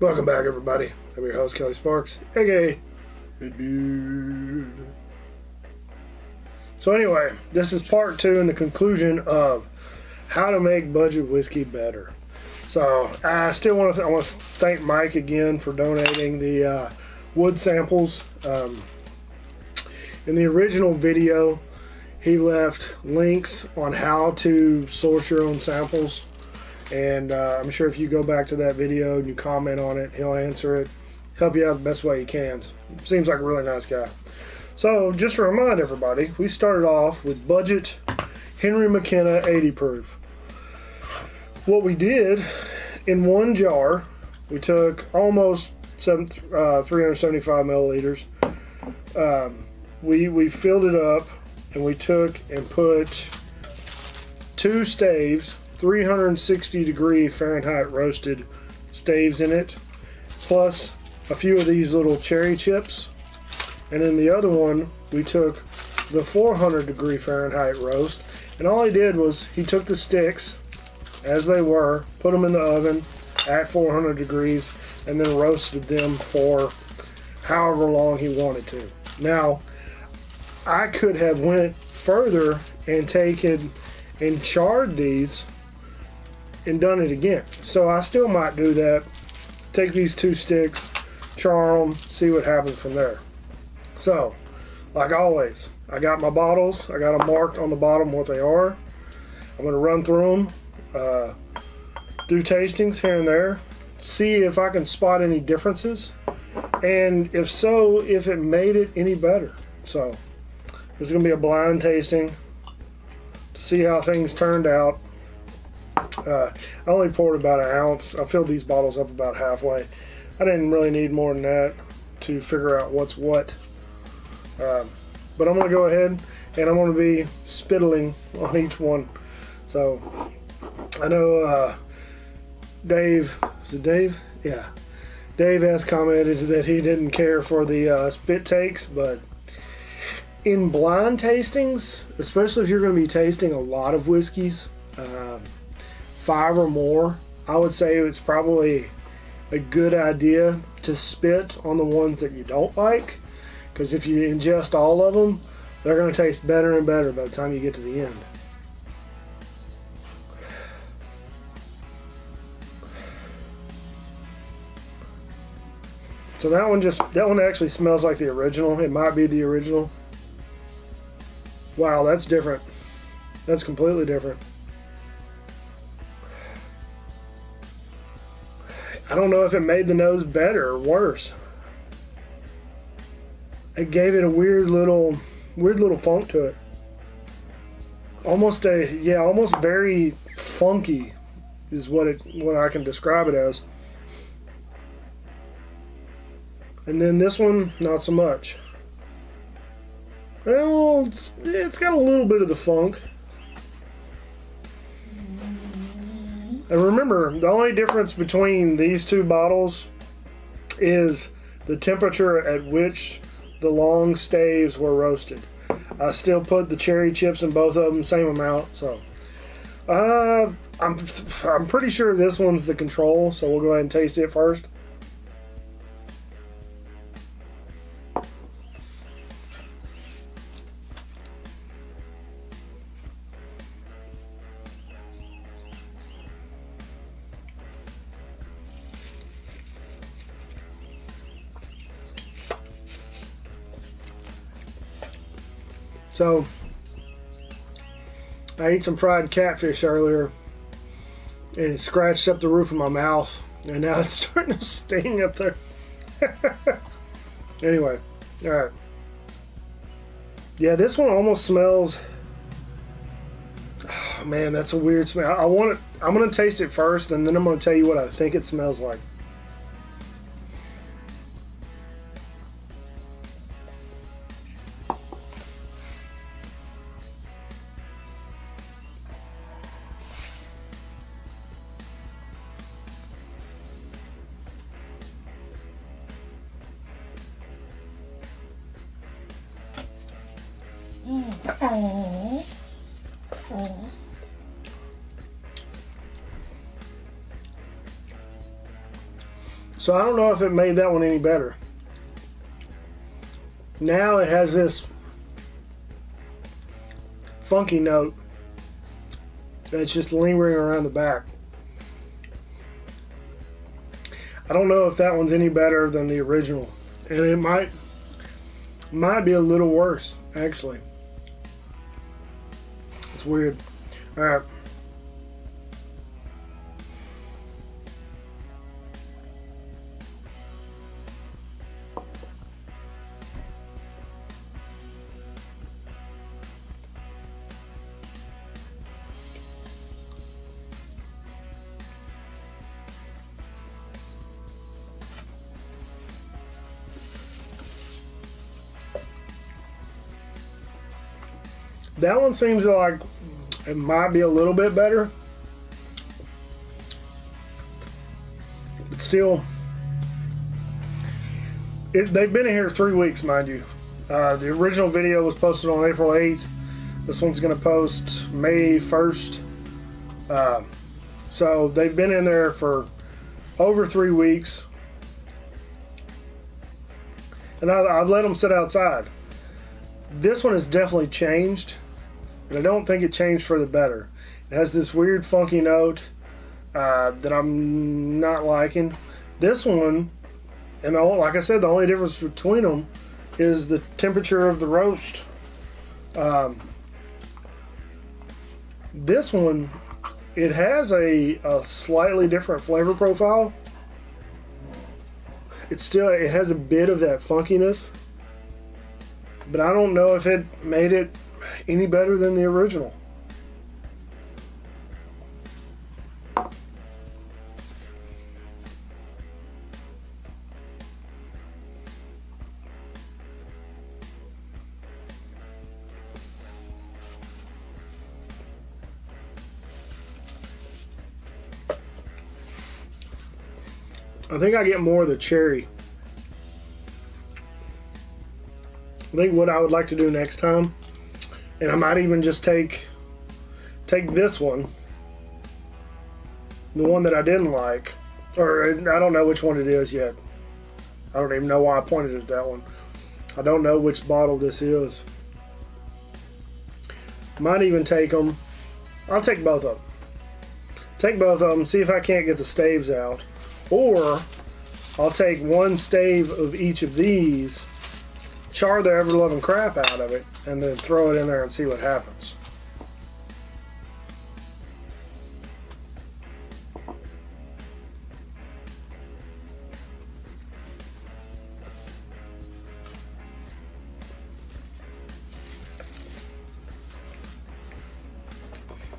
Welcome back, everybody. I'm your host, Kelly Sparks, aka Red Beard. So anyway, this is part 2 and the conclusion of how to make budget whiskey better. So I still want to thank Mike again for donating the wood samples. In the original video, he left links on how to source your own samples. And I'm sure if you go back to that video and you comment on it, he'll answer it, help you out the best way he can. Seems like a really nice guy. So just to remind everybody, we started off with budget Henry McKenna 80 proof. What we did, in one jar, we took almost 375 milliliters. We filled it up, and we took and put 2 staves, 360 degree Fahrenheit roasted staves in it, plus a few of these little cherry chips. And in the other one, we took the 400 degree Fahrenheit roast, and all he did was he took the sticks as they were, put them in the oven at 400 degrees, and then roasted them for however long he wanted to. Now, I could have went further and taken and charred these and done it again. So I still might do that. Take these 2 sticks, char them, see what happens from there. So, like always, I got my bottles. I got them marked on the bottom what they are. I'm going to run through them, do tastings here and there, see if I can spot any differences, and if so, if it made it any better. So, this is going to be a blind tasting to see how things turned out. I only poured about an ounce. I filled these bottles up about halfway. I didn't really need more than that to figure out what's what. But I'm going to go ahead and I'm going to be spittling on each one. So I know Dave, is it Dave? Yeah. Dave has commented that he didn't care for the spit takes, but in blind tastings, especially if you're going to be tasting a lot of whiskeys, 5 or more, I would say it's probably a good idea to spit on the ones that you don't like, because if you ingest all of them, they're going to taste better and better by the time you get to the end. So that one actually smells like the original. It might be the original. Wow, that's different. That's completely different. I don't know if it made the nose better or worse. It gave it a weird little funk to it. Almost very funky is what I can describe it as. And then this one, not so much. Well, it's got a little bit of the funk. And remember, the only difference between these 2 bottles is the temperature at which the long staves were roasted. I still put the cherry chips in both of them, same amount. So I'm pretty sure this one's the control, so we'll go ahead and taste it first. So, I ate some fried catfish earlier, and it scratched up the roof of my mouth, and now it's starting to sting up there. Anyway, alright. Yeah, this one almost smells... Oh, man, that's a weird smell. I'm going to taste it first, and then I'm going to tell you what I think it smells like. So I don't know if it made that one any better. Now it has this funky note that's just lingering around the back. I don't know if that one's any better than the original, and it might be a little worse actually. It's weird. All right. That one seems like it might be a little bit better, but still, they've been in here 3 weeks, mind you. The original video was posted on April 8th. This one's going to post May 1st. So they've been in there for over 3 weeks, and I've let them sit outside. This one has definitely changed. But I don't think it changed for the better. It has this weird funky note that I'm not liking. This one, and like I said, the only difference between them is the temperature of the roast. This one, it has a slightly different flavor profile. It has a bit of that funkiness, but I don't know if it made it any better than the original. I think I get more of the cherry. I think what I would like to do next time, and I might even just take this one, the one that I didn't like, or I don't know which one it is yet. I don't even know why I pointed at that one. I don't know which bottle this is. Might even take them. I'll take both of them. Take both of them, see if I can't get the staves out. Or I'll take one stave of each of these, char the ever-loving crap out of it, and then throw it in there and see what happens.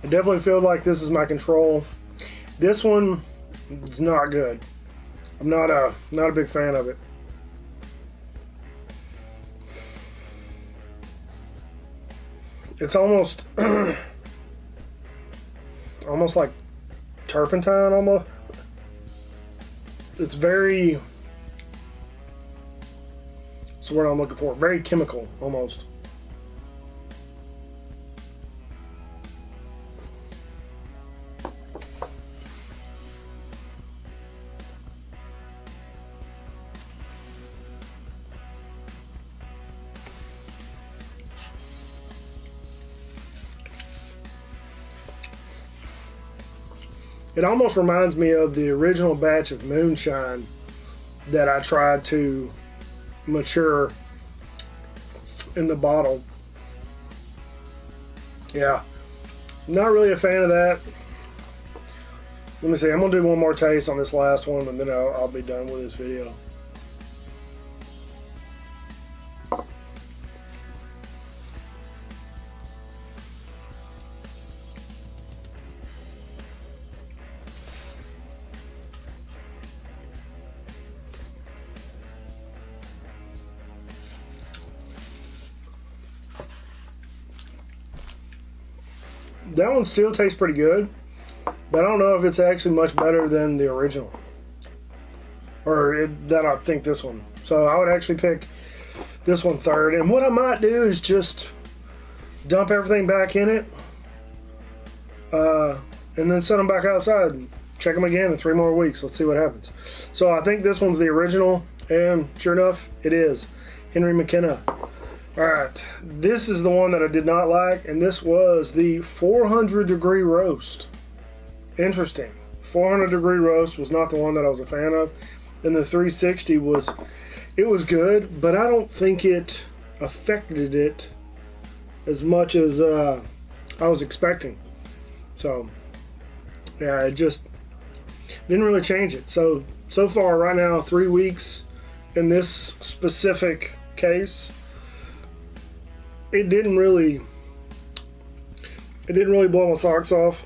I definitely feel like this is my control. This one is not good. I'm not a big fan of it. It's almost almost like turpentine almost. It's very, what's the word I'm looking for? Very chemical almost. It almost reminds me of the original batch of moonshine that I tried to mature in the bottle. Yeah, not really a fan of that. Let me see, I'm gonna do one more taste on this last one, and then I'll be done with this video. That one still tastes pretty good, but I don't know if it's actually much better than the original, or that I think this one. So I would actually pick this one third, and what I might do is just dump everything back in it, and then set them back outside check them again in 3 more weeks. Let's see what happens. So I think this one's the original, and sure enough, it is. Henry McKenna. Alright, this is the one that I did not like, and this was the 400 degree roast. Interesting. 400 degree roast was not the one that I was a fan of, and the 360 was, it was good, but I don't think it affected it as much as I was expecting. So yeah, it just didn't really change it. So far right now, 3 weeks in this specific case, it didn't really blow my socks off.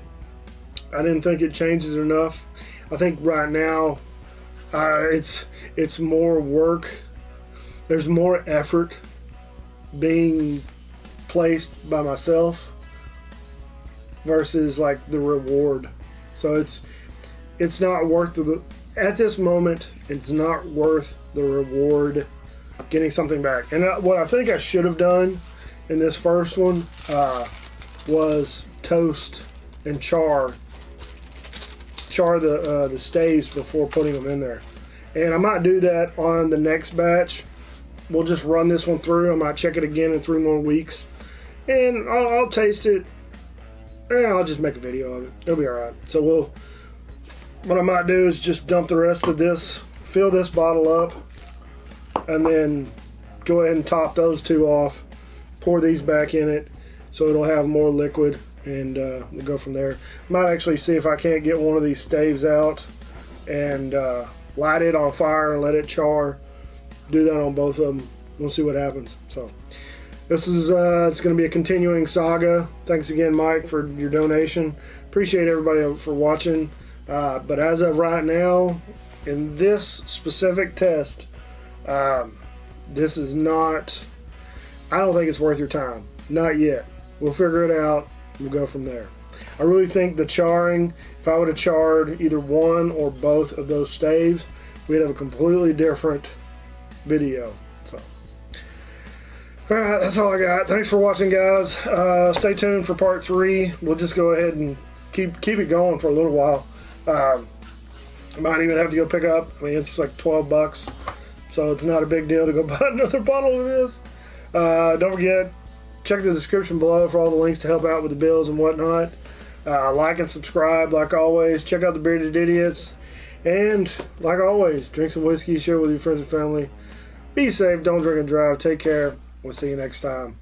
I didn't think it changed it enough. I think right now it's more work. There's more effort being placed by myself versus like the reward. So it's not worth the, at this moment, it's not worth the reward getting something back. And what I think I should have done in this first one was toast and char the staves before putting them in there. And I might do that on the next batch. We'll just run this one through. I might check it again in 3 more weeks, and I'll taste it, and I'll just make a video of it. It'll be alright. So what I might do is just dump the rest of this, fill this bottle up, and then go ahead and top those 2 off, pour these back in it so it'll have more liquid, and we'll go from there. Might actually see if I can't get one of these staves out and light it on fire and let it char. Do that on both of them. We'll see what happens. So this is it's going to be a continuing saga. Thanks again, Mike, for your donation. Appreciate everybody for watching. But as of right now, in this specific test, this is not, I don't think it's worth your time. Not yet. We'll figure it out. We'll go from there. I really think the charring, if I would have charred either one or both of those staves, we'd have a completely different video. So alright, that's all I got. Thanks for watching, guys. Stay tuned for part 3. We'll just go ahead and keep it going for a little while. I might even have to go pick up, I mean, it's like $12, so it's not a big deal to go buy another bottle of this. Don't forget, check the description below for all the links to help out with the bills and whatnot. Like and subscribe like always. Check out the Bearded Idiots, and like always, drink some whiskey, share with your friends and family. Be safe, don't drink and drive. Take care. We'll see you next time.